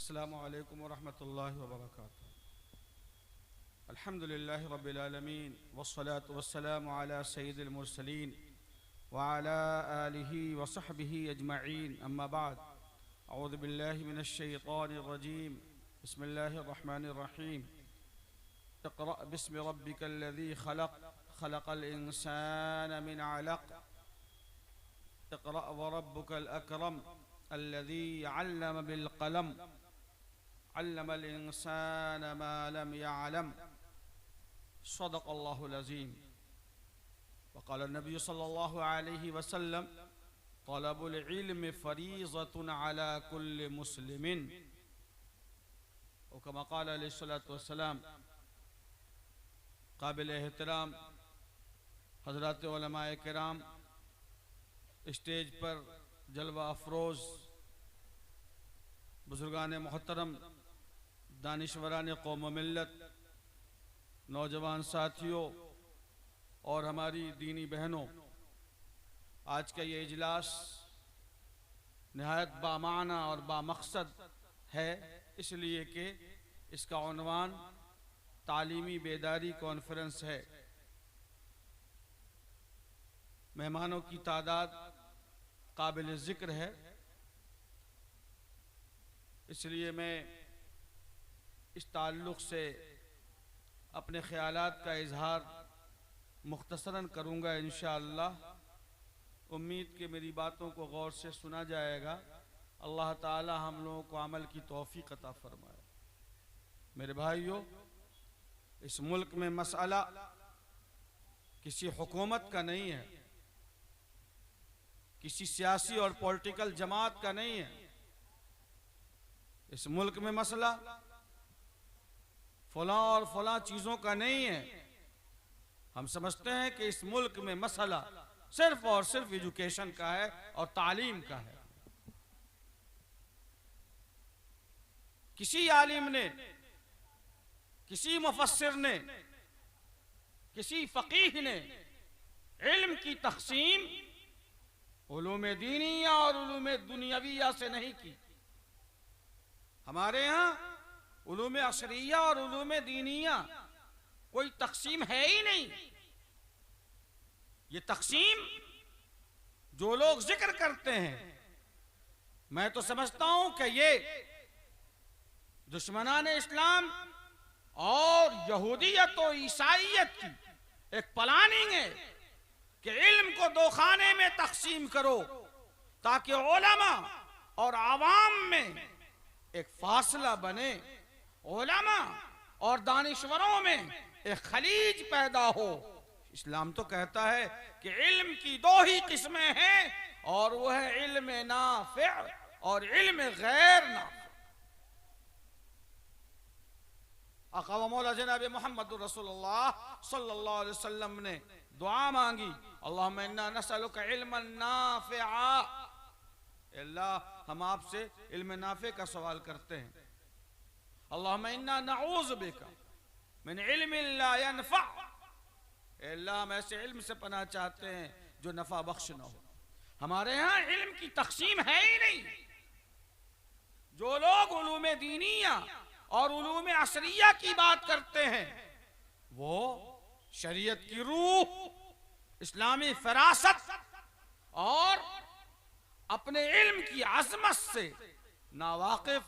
अस्सलामु अलैकुम वरहमतुल्लाहि वबरकातुहू। अल्हम्दुलिल्लाहि रब्बिल आलमीन वस्सलातु वस्सलामु अला सय्यिदिल मुरसलीन व अला आलिहि व सहबिहि अजमईन, अम्मा बाद। अऊज़ु बिल्लाहि मिनश शैतानिर रजीम। बिस्मिल्लाहिर रहमानिर रहीम। इक़रा बिस्मि रब्बिकल लज़ी खलक़, खलक़ल इंसान मिन अलक़। इक़रा व रब्बुकल अकरम अल्लज़ी अल्लम बिल क़लम, अल्लमल इंसान मा लम यअलम। सदक़ल्लाहुल अज़ीम। वक़ाल नबी सल्लल्लाहु अलैहि वसल्लम, तलबुल इल्म फ़रीज़तुन अला कुल्लि मुस्लिमिन। और कमा क़ाल अलैहिस्सलातु वस्सलाम। काबिल एहतराम हज़रात उलमाए किराम, स्टेज पर जलवा अफरोज़ बुजुर्गान मोहतरम, दानिशवरान कौम मिल्लत, नौजवान साथियों और हमारी दीनी बहनों, आज का ये इजलास नहायत बामाना और बामकसद है, इसलिए कि इसका उन्वान तालीमी बेदारी कॉन्फ्रेंस है। मेहमानों की तादाद काबिल ज़िक्र है, इसलिए मैं इस ताल्लुक़ से अपने ख़यालात का इजहार मुख्तसरन करूँगा इंशाअल्लाह। उम्मीद कि मेरी बातों को गौर से सुना जाएगा। अल्लाह ताला हम लोगों को अमल की तौफ़ीक़ अता फ़रमाए। मेरे भाइयों, इस मुल्क में मसला किसी हुकूमत का नहीं है, किसी सियासी और पॉलिटिकल जमात का नहीं है। इस मुल्क में मसला फलां और फलां चीज़ों का नहीं है। हम समझते हैं कि इस मुल्क में मसला सिर्फ और सिर्फ एजुकेशन का है और तालीम का है। किसी आलिम ने, किसी मुफस्सिर ने, किसी फ़क़ीह ने इल्म की तक़सीम उलूम दीनिया और उलूम दुनियाविया से नहीं की। हमारे यहाँ उलूम असरिया और उलूम दीनिया कोई तक़सीम है ही नहीं। ये तक़सीम जो लोग जिक्र करते हैं, मैं तो समझता हूं कि ये दुश्मनाने इस्लाम और यहूदियत और ईसाईयत की एक प्लानिंग है कि इल्म को दो खाने में तक़सीम करो ताकि उलमा और आवाम में एक फासला बने, उलमा और दानिश्वरों में एक खलीज पैदा हो। इस्लाम तो कहता है कि इल्म की दो ही किस्में हैं, और वह है इल्म नाफ़िअ और इल्म गैर नाफ़िअ। आक़ा व मौला जनाब मोहम्मद रसूलुल्लाह सल्लल्लाहु अलैहि वसल्लम ने दुआ मांगी, अल्लाहुम्मा इन्ना नसअलुका इल्मन नाफ़िअ। अल्लाह, हम आपसे इल्म नाफ़े का सवाल करते हैं। अल्लाहुम्मा इन्ना नऊज़ु बिका मिन इल्मिन ला यनफ़अ। अल्लाह, हम ऐसे इल्म से पनाह चाहते हैं जो नफ़ा बख्श न हो। हमारे यहाँ इल्म की तक़सीम है ही नहीं। जो लोग उलूम दीनिया और उलूम असरिया की बात करते हैं, वो शरीयत की रूह, इस्लामी फ़रासत और अपने इल्म की अज़मत से नावाकिफ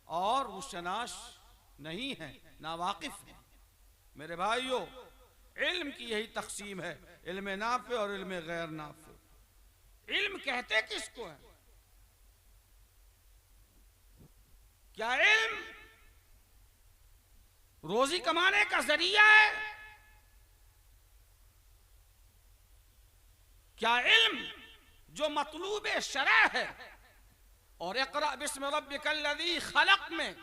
और रुशनाश नहीं है, नावाकिफ है। मेरे भाइयों, इल्म की यही तक़सीम है, इल्म नाफ़े और इल्म गैर नाफ़े। इल्म कहते किसको है? क्या इल्म रोजी कमाने का जरिया है? क्या इल्म जो मतलूब शरअ है और इक़रा बिस्मि रब्बिकल लज़ी खलक़ में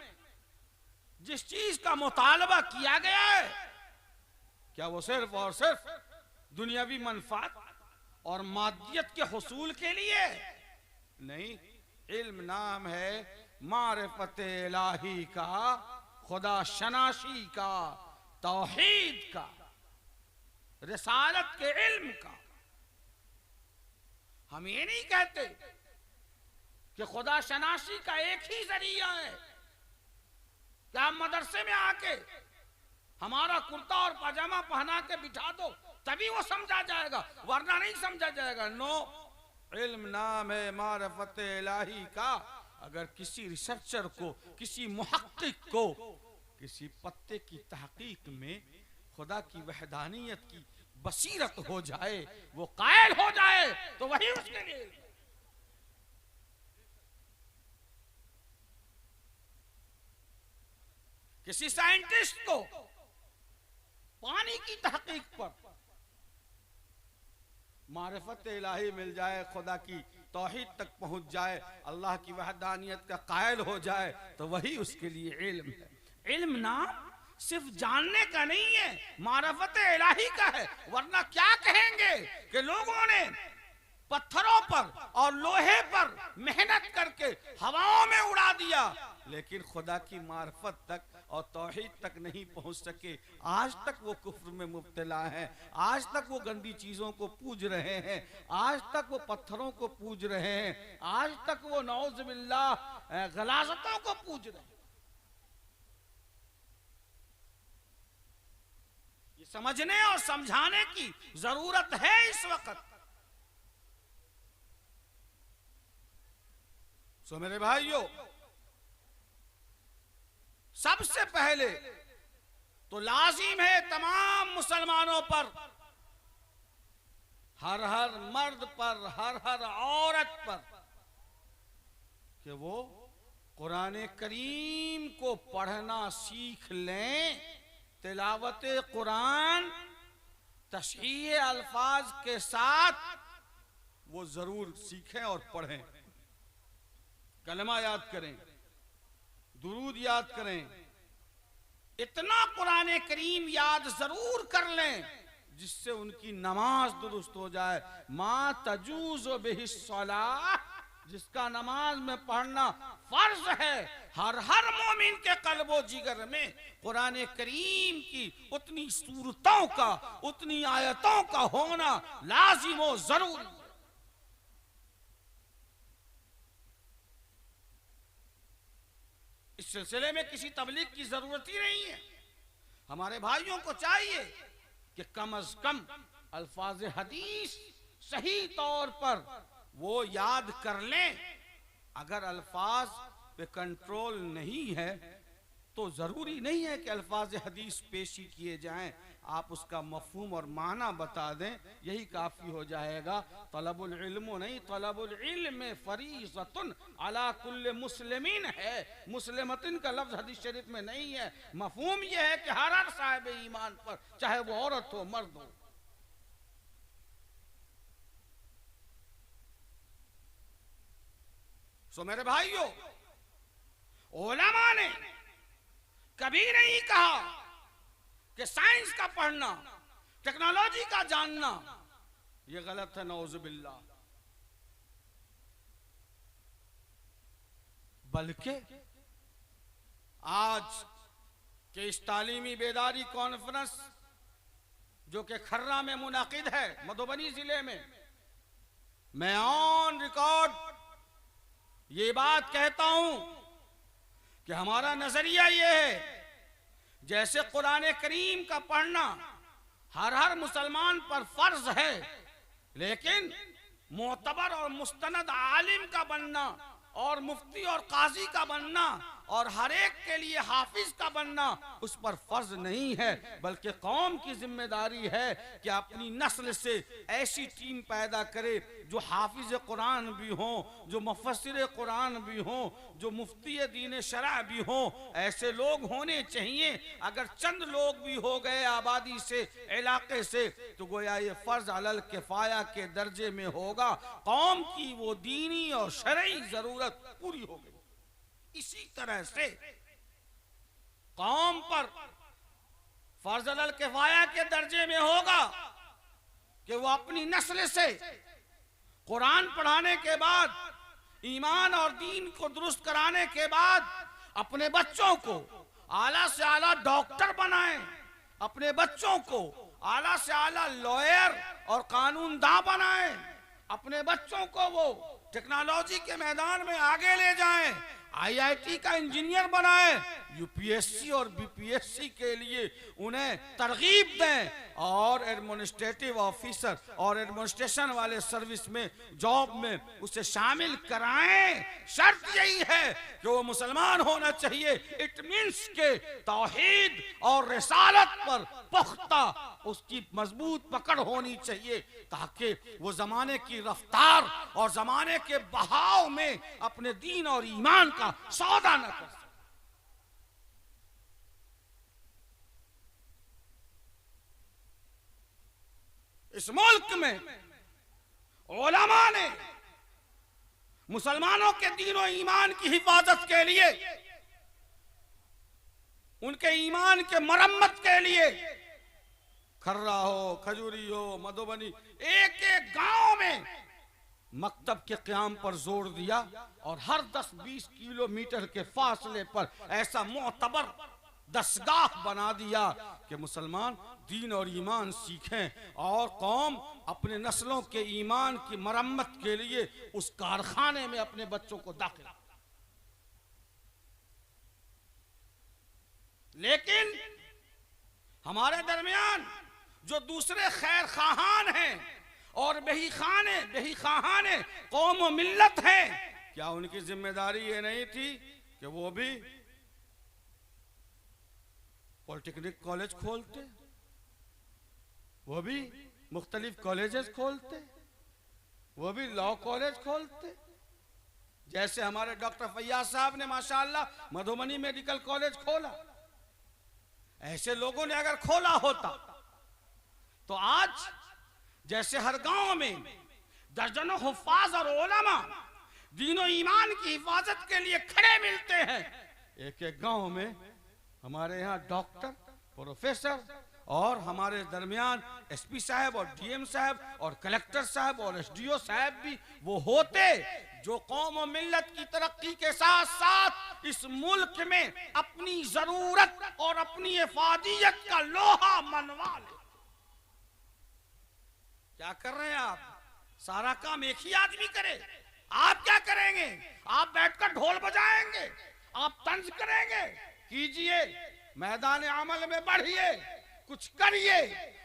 जिस चीज का मुतालबा किया गया है, क्या वो सिर्फ और सिर्फ दुनियावी मनफ़ात और मादियत के हुसूल के लिए? नहीं। इल्म नाम है मारिफत इलाही का, खुदा शनाशी का, तौहीद का, रिसालत के इल्म का। हम ये नहीं कहते कि खुदा शनाशी का एक ही जरिया है, क्या आप मदरसे में आके हमारा कुर्ता और पजामा पहना के बिठा दो तभी वो समझा जाएगा, वरना नहीं समझा जाएगा। नो, इल्म नाम है मारिफत इलाही का। अगर किसी रिसर्चर को, किसी मुहक्किक को किसी पत्ते की तहकीक में खुदा की वहदानियत की बसीरत हो जाए, वो कायल हो जाए, तो वही उसके लिए। किसी साइंटिस्ट को पानी की तहकीक पर मारिफत इलाही मिल जाए, खुदा की तौहीद तक पहुंच जाए, अल्लाह की वहदानियत का कायल हो जाए, तो वही उसके लिए इल्म है। इल्म नाम सिर्फ जानने का नहीं है, मारिफत इलाही का है। वरना क्या कहेंगे कि लोगों ने पत्थरों पर और लोहे पर मेहनत करके हवाओं में उड़ा दिया, लेकिन खुदा की मार्फत तक और तौहीद तक नहीं पहुंच सके। आज तक वो कुफ्र में मुब्तला हैं, आज तक वो गंदी चीजों को पूज रहे हैं, आज तक वो पत्थरों को पूज रहे हैं, आज तक वो नौज़ बिल्लाह गलाजतों को पूज रहे हैं। ये समझने और समझाने की जरूरत है इस वक्त। सो मेरे भाइयों, सबसे पहले तो लाजिम है तमाम मुसलमानों पर, हर हर मर्द पर, हर हर औरत पर, कि वो कुरान करीम को पढ़ना सीख लें। तिलावत कुरान तशरीह अल्फाज के साथ वो जरूर सीखें और पढ़ें। कलमा याद करें, दुरूद याद करें, इतना कुरान करीम याद जरूर कर लें जिससे उनकी नमाज दुरुस्त हो जाए। मा तजूज़ु बिहिस्सलाह, जिसका नमाज में पढ़ना फर्ज है, हर हर मोमिन के कल्बो जिगर में कुरान करीम की उतनी सूरतों का, उतनी आयतों का होना लाजिम और जरूरी। इस सिलसिले में किसी तबलीग की जरूरत ही नहीं है। हमारे भाइयों को चाहिए कि कम अज कम अल्फाज हदीस सही तौर पर वो याद कर लें। अगर अल्फाज पे कंट्रोल नहीं है तो जरूरी नहीं है कि अल्फाज हदीस पेशी किए जाएं, आप उसका मफहूम और माना बता दें, यही काफी हो जाएगा। तलबुल इल्म नहीं, तलबुल इल्म फरीज़तुन अला कुल्ल मुस्लिमीन है। मुस्लिमतिन का लफ्ज हदीस शरीफ में नहीं है। मफहूम यह है कि हर साहिब ईमान पर, चाहे वो औरत हो मर्द हो। सो मेरे भाइयों, उलमा ने कभी नहीं कहा कि साइंस का पढ़ना, टेक्नोलॉजी का जानना यह गलत है, नौजुबिल्लाह। बल्कि आज के इस तालीमी बेदारी कॉन्फ्रेंस जो कि खर्रा में मुनाकिद है, मधुबनी जिले में, मैं ऑन रिकॉर्ड ये बात कहता हूं कि हमारा नजरिया ये है, जैसे कुरान करीम का पढ़ना हर हर मुसलमान पर फर्ज है, लेकिन मोतबर और मुस्तनद आलिम का बनना और मुफ्ती और काजी का बनना और हर एक के लिए हाफिज का बनना उस पर फर्ज नहीं है, बल्कि कौम की जिम्मेदारी है कि अपनी नस्ल से ऐसी टीम पैदा करे जो हाफिज कुरान भी हो, जो मुफस्सिर कुरान भी हो, जो मुफ्ती दीन शरअ भी हो। ऐसे लोग होने चाहिए। अगर चंद लोग भी हो गए आबादी से, इलाके से, तो गोया ये फर्ज अलल किफाया के दर्जे में होगा। कौम की वो दीनी और शरई जरूरत पूरी हो गई। इसी तरह से कौम पर फर्ज अलल किफाया के दर्जे में होगा कि वो अपनी नस्ल से कुरान पढ़ाने के बाद, ईमान और दीन को दुरुस्त कराने के बाद अपने बच्चों को आला से आला डॉक्टर बनाएं, अपने बच्चों को आला से आला लॉयर और कानूनदा बनाएं, अपने बच्चों को वो टेक्नोलॉजी के मैदान में आगे ले जाएं, आईआईटी का इंजीनियर बनाए, यूपीएससी और बीपीएससी के लिए उन्हें तरगीब दें और एडमिनिस्ट्रेटिव ऑफिसर और एडमिनिस्ट्रेशन वाले सर्विस में, जॉब में उसे शामिल कराएं। शर्त यही है कि वो मुसलमान होना चाहिए। इट मीन्स के तौहीद और रिसालत पर पुख्ता उसकी मजबूत पकड़ होनी चाहिए, ताकि वो जमाने की रफ्तार और जमाने के बहाव में अपने दीन और ईमान का सौदा न कर सके। इस मुल्क में उलमा ने मुसलमानों के दीन और ईमान की हिफाजत के लिए, उनके ईमान के मरम्मत के लिए खर्रा हो, खजूरी हो, मधुबनी, एक एक गांव में मकतब के क़याम पर जोर दिया और हर 10-20 किलोमीटर के फासले पर ऐसा मोतबर दसगाह बना दिया कि मुसलमान दीन और ईमान सीखें और कौम अपने नस्लों के ईमान की मरम्मत के लिए उस कारखाने में अपने बच्चों को दाखिल। लेकिन हमारे दरमियान जो दूसरे खैर खाहान हैं और बेही खाहाने कौम और मिल्लत हैं, क्या उनकी जिम्मेदारी ये नहीं थी कि वो भी पॉलिटेक्निक कॉलेज खोलते, वो भी मुख्तलिफ कॉलेजेस खोलते, वो भी लॉ कॉलेज खोलते? जैसे हमारे डॉक्टर फैयाज साहब ने माशाअल्लाह मधुबनी मेडिकल कॉलेज खोला। ऐसे लोगों ने अगर खोला होता तो आज जैसे हर गांव में दर्जनों हुफ्फाज और उलमा दीन और ईमान की हिफाजत के लिए खड़े मिलते हैं, एक एक गांव में हमारे यहाँ डॉक्टर, प्रोफेसर और हमारे दरमियान एसपी साहब और डीएम साहब और कलेक्टर साहब और एसडीओ साहब भी वो होते जो कौम और मिल्लत की तरक्की के साथ साथ इस मुल्क में अपनी जरूरत और अपनी इफादियत का लोहा मनवा ले। क्या कर रहे हैं आप? सारा काम एक ही आदमी करे। आप क्या करेंगे? आप बैठकर ढोल बजाएंगे, आप तंज करेंगे? कीजिए, मैदान अमल में बढ़िए, कुछ करिए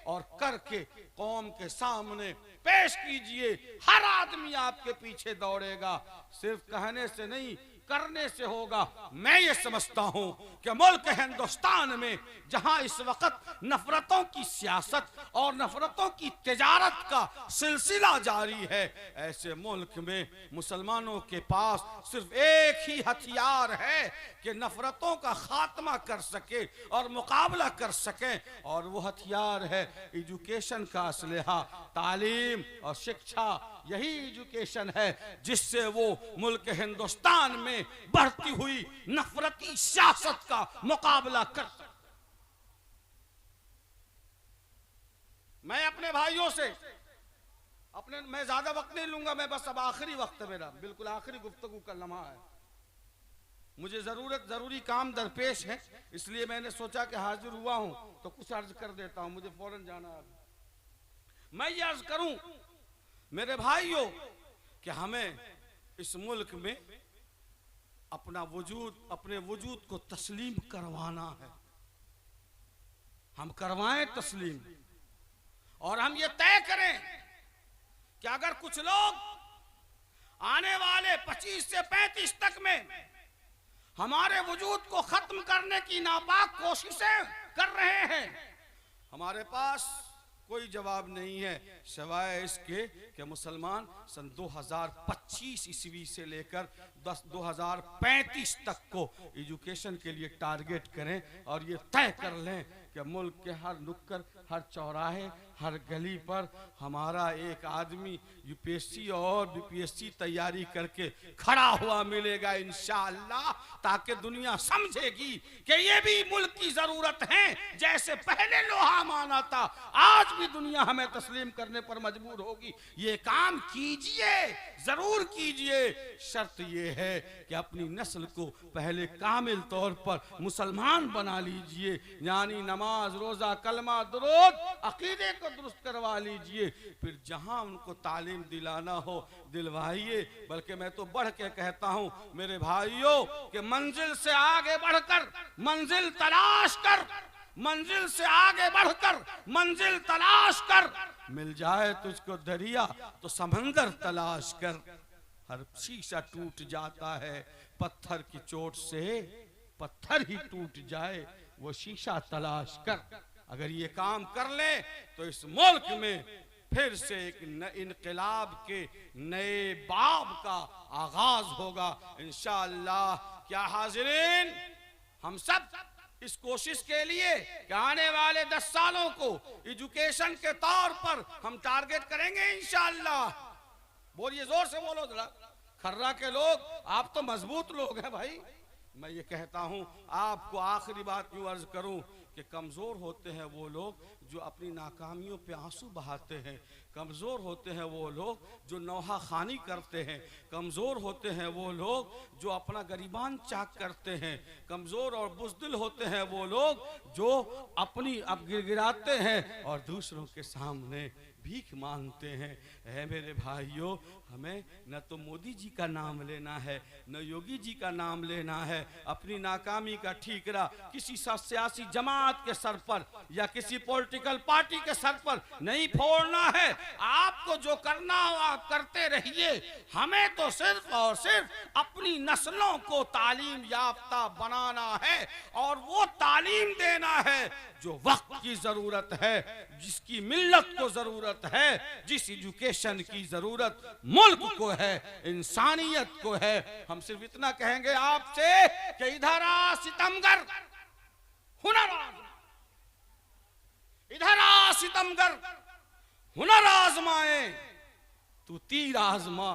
और करके कौम के सामने पेश कीजिए। हर आदमी आपके पीछे दौड़ेगा, सिर्फ कहने से नहीं करने से होगा। मैं ये समझता हूं कि मुल्क हिंदुस्तान में जहां इस वक्त नफरतों की सियासत और नफरतों की तिजारत का सिलसिला जारी है, ऐसे मुल्क में मुसलमानों के पास सिर्फ एक ही हथियार है कि नफरतों का खात्मा कर सके और मुकाबला कर सके, और वो हथियार है एजुकेशन का असलहा, तालीम और शिक्षा। यही एजुकेशन है जिससे वो मुल्क हिंदुस्तान में बढ़ती हुई नफरती सियासत का मुकाबला कर सकते। मैं अपने भाइयों से मैं ज्यादा वक्त नहीं लूंगा, मैं बस अब आखिरी वक्त है मेरा, बिल्कुल आखिरी गुफ्तगू का लम्हा है। मुझे जरूरी काम दरपेश है, इसलिए मैंने सोचा कि हाजिर हुआ हूं तो कुछ अर्ज कर देता हूं, मुझे फौरन जाना है। मैं ये अर्ज करूं मेरे भाइयों कि हमें इस मुल्क में अपने वजूद को तस्लीम करवाना है। हम करवाएं तस्लीम, और हम ये तय करें कि अगर कुछ लोग आने वाले 25 से 35 तक में हमारे वजूद को खत्म करने की नापाक कोशिशें कर रहे हैं, हमारे पास कोई जवाब नहीं है सिवाय इसके कि मुसलमान सन 2025 ईस्वी से लेकर 2035 तक को एजुकेशन के लिए टारगेट करें और ये तय कर लें कि मुल्क के हर नुक्कड़, हर चौराहे, हर गली पर हमारा एक आदमी यूपीएससी और बीपीएससी तैयारी करके खड़ा हुआ मिलेगा इंशाअल्लाह, ताकि दुनिया समझेगी कि ये भी मुल्क की जरूरत है। जैसे पहले लोहा माना था, आज भी दुनिया हमें तस्लीम करने पर मजबूर होगी। ये काम कीजिए, जरूर कीजिए। शर्त यह है कि अपनी नस्ल को पहले कामिल तौर पर मुसलमान बना लीजिए, यानी नमाज, रोजा, कलमा, दुरूद, अकीदे को दुरुस्त करवा लीजिए। फिर जहां उनको तालीम दिलाना हो दिलवाइए। बल्कि मैं तो बढ़ के कहता हूं मेरे भाइयों कि मंजिल से आगे बढ़कर मंजिल तलाश कर, मंजिल से आगे बढ़कर मंजिल तलाश कर, मिल जाए तुझको दरिया तो समंदर तलाश कर। हर शीशा टूट जाता है पत्थर की चोट से, पत्थर ही टूट जाए वो शीशा तलाश कर। अगर ये काम कर ले तो इस मुल्क में फिर से एक इनकलाब के नए बाब का आगाज होगा इंशाअल्लाह। क्या हाजिरीन, हम सब इस कोशिश के लिए कि आने वाले 10 सालों को एजुकेशन के तौर पर हम टारगेट करेंगे इंशाअल्लाह। बोलिए, जोर से बोलो जरा। खर्रा के लोग, आप तो मजबूत लोग हैं भाई। मैं ये कहता हूं, आपको आखिरी बात यूं अर्ज करूं कि कमजोर होते हैं वो लोग जो अपनी नाकामियों पे आंसू बहाते हैं, कमजोर होते हैं वो लोग जो नौहा खानी करते हैं, कमजोर होते हैं वो लोग जो अपना गरीबान चाक करते हैं, कमजोर और बुज़दिल होते हैं वो लोग जो अपनी अब गिड़गिड़ाते हैं और दूसरों के सामने भीख मांगते हैं। ऐ मेरे भाइयों, हमें न तो मोदी जी का नाम लेना है न योगी जी का नाम लेना है। अपनी नाकामी का ठीकरा किसी सियासी जमात के सर पर या किसी पॉलिटिकल पार्टी के सर पर नहीं फोड़ना है। आपको जो करना हो आप करते रहिए। हमें तो सिर्फ और सिर्फ अपनी नस्लों को तालीम याफ्ता बनाना है और वो तालीम देना है जो वक्त की जरूरत है, जिसकी मिल्लत को जरूरत है, जिस एजुकेशन की जरूरत मुल्क को है, इंसानियत को है। हम सिर्फ इतना कहेंगे आपसे कि इधर आ सितमगर, हुनर आजमा, इधर आ सितमगर, हुनर आजमाए, तू तीर आजमा,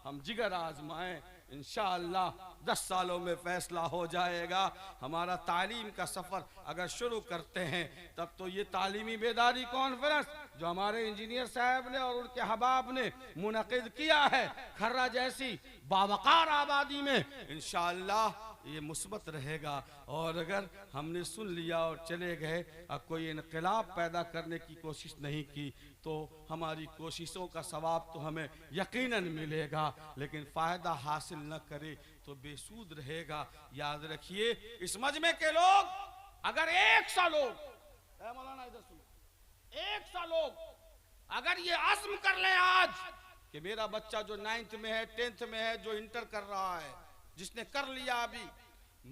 हम जिगर आजमाए। इंशाअल्लाह 10 सालों में फैसला हो जाएगा। हमारा तालीम का सफ़र अगर शुरू करते हैं तब तो ये तालीमी बेदारी कॉन्फ्रेंस जो हमारे इंजीनियर साहब ने और उनके हबाब ने मुनक़िद किया है खर्रा जैसी बावकार आबादी में, इंशाअल्लाह ये मुस्बत रहेगा। और अगर हमने सुन लिया और चले गए और कोई इनकलाब पैदा करने की कोशिश नहीं की तो हमारी कोशिशों का सवाब तो हमें यकीनन मिलेगा, लेकिन फ़ायदा हासिल न करे तो बेसूद रहेगा। याद रखिए, इस मजमे के लोग अगर 100 लोग, मौलाना इधर सुनो, 100 लोग अगर ये अज़्म कर ले आज कि मेरा बच्चा जो 9th में है, 10th में है, जो इंटर कर रहा है, जिसने कर लिया अभी,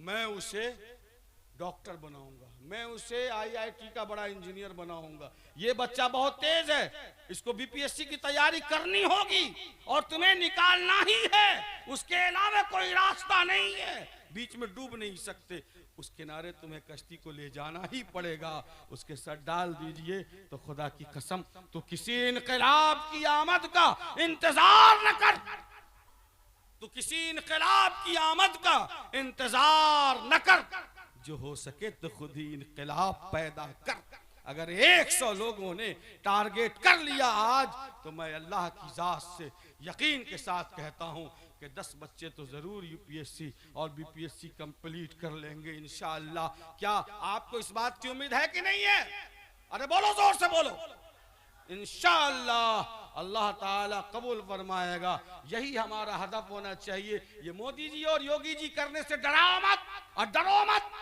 मैं उसे डॉक्टर बनाऊंगा, मैं उसे IIT का बड़ा इंजीनियर बनाऊंगा। ये बच्चा बहुत तेज है, इसको BPSC की तैयारी करनी होगी और तुम्हें निकालना ही है, उसके अलावा कोई रास्ता नहीं है, बीच में डूब नहीं सकते, उस किनारे तुम्हें कश्ती को ले जाना ही पड़ेगा। उसके सर डाल दीजिए तो खुदा की कसम तो किसी इनकलाब की आमद का इंतजार न कर, तो किसी इनकलाब की आमद का इंतजार न कर, जो हो सके तो खुद ही इनकलाब पैदा कर। अगर 100 लोगों ने टारगेट कर लिया आज तो मैं अल्लाह की जात से यकीन के साथ कहता हूं कि 10 बच्चे तो जरूर UPSC और BPSC कंप्लीट कर लेंगे इंशाअल्लाह। क्या आपको इस बात की उम्मीद है कि नहीं है? अरे बोलो, जोर से बोलो। इंशाअल्लाह अल्लाह ताला कबूल फरमाएगा। यही हमारा हदफ होना चाहिए। ये मोदी जी और योगी जी करने से डराओ मत और डरो मत,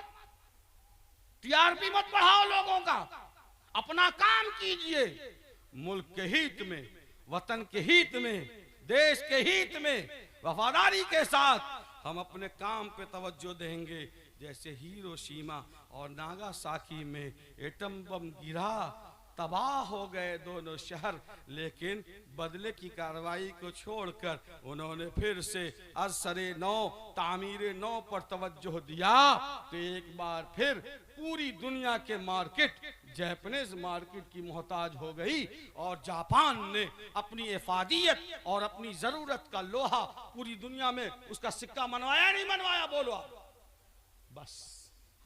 TRP मत बढ़ाओ लोगों का, अपना काम कीजिए। मुल्क के हित में, वतन के हित में, देश के हित में वफादारी के साथ हम अपने काम पे तवज्जो देंगे। जैसे हिरोशिमा और नागासाकी में एटम बम गिरा, तबाह हो गए दोनों शहर, लेकिन बदले की कार्रवाई को छोड़कर उन्होंने फिर से असरे नौ, तामीरे नौ पर तवज्जो दिया तो एक बार फिर पूरी दुनिया के मार्केट जापानीज मार्केट की मोहताज हो गई और जापान ने अपनी इफादियत और अपनी जरूरत का लोहा पूरी दुनिया में उसका सिक्का मनवाया नहीं मनवाया? बोलो आप। बस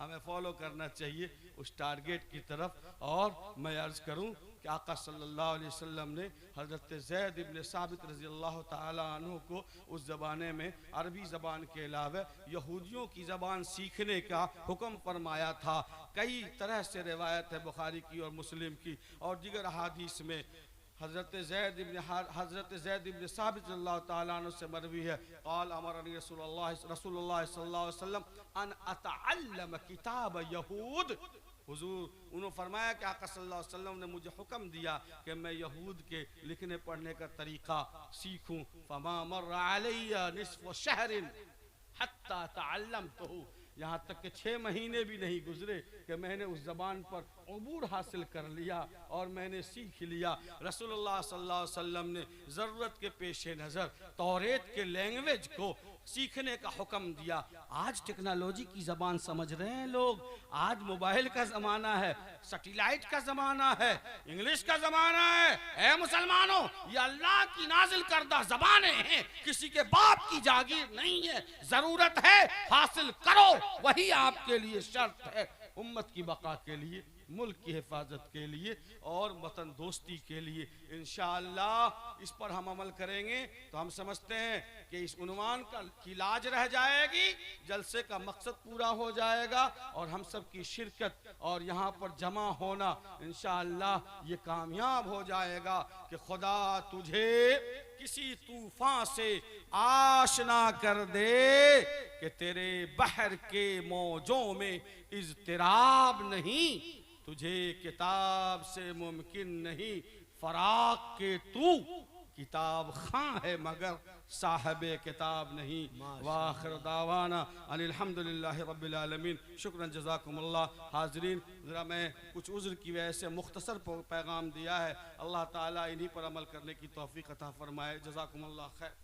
हमें फॉलो करना चाहिए उस टारगेट की तरफ। और मैं अर्ज़ करूं कि आका सल्लल्लाहु अलैहि वसल्लम ने हज़रत ज़ैद इब्न साबित रज़ी अल्लाह ताला अन्हु को उस ज़माने में अरबी ज़बान के अलावा यहूदियों की ज़बान सीखने का हुक्म फरमाया था। कई तरह से रिवायत है बुखारी की और मुस्लिम की और दीगर अहादीस में हज़रत ज़ैद इब्न साबित रज़ियल्लाहु ताला अन्हु से मरवी है, क़ाल अमरनी रसूलुल्लाह सल्लल्लाहु अलैहि वसल्लम अन अतअल्लम किताब यहूद। हुजूर उन्होंने फरमाया कि आका सल्लल्लाहु अलैहि वसल्लम ने मुझे हुक्म दिया कि मैं यहूद के लिखने पढ़ने का तरीक़ा सीखूं। फमा मर्रा अलैया निस्फ़ु शहरिन हत्ता तअल्लमतहु, यहाँ तक कि 6 महीने भी नहीं गुजरे कि मैंने उस ज़बान पर अबूर हासिल कर लिया और मैंने सीख लिया। रसूलुल्लाह सल्लल्लाहु अलैहि वसल्लम ने ज़रूरत के पेश नज़र तौरेत के लैंग्वेज को सीखने का हुक्म दिया। आज टेक्नोलॉजी की ज़बान समझ रहे हैं लोग, आज मोबाइल का ज़माना है, सैटेलाइट का ज़माना है, इंग्लिश का ज़माना है। ऐ मुसलमानों, ये अल्लाह की नाजिल करदा ज़बानें हैं, किसी के बाप की जागीर नहीं है। ज़रूरत है हासिल करो, वही आपके लिए शर्त है, उम्मत की बका के लिए, मुल्क की हिफाजत के लिए और वतन दोस्ती के लिए। इंशाअल्लाह इस पर हम अमल करेंगे तो हम समझते हैं कि इस उन्वान का इलाज रह जाएगी, जलसे का मकसद पूरा हो जाएगा और हम सब की शिरकत और यहाँ पर जमा होना इंशाअल्लाह ये कामयाब हो जाएगा कि खुदा तुझे किसी तूफान से आशना कर दे कि तेरे बहर के मौजों में इज़्तिराब नहीं, तुझे किताब से मुमकिन नहीं फराक के तू किताब खां है मगर साहिबे किताब नहीं। वाखिर दावाना अनिल हम्दुलिल्लाहि रब्बिल आलमीन। शुक्रन जज़ाकुमुल्लाह। हाज़रीन, ज़रा मैं कुछ उज़्र की वजह से मुख्तसर पैगाम दिया है, अल्लाह ताला इन्हीं पर अमल करने की तौफ़ीक़ अता फ़रमाए। जज़ाकुमुल्लाह खैर।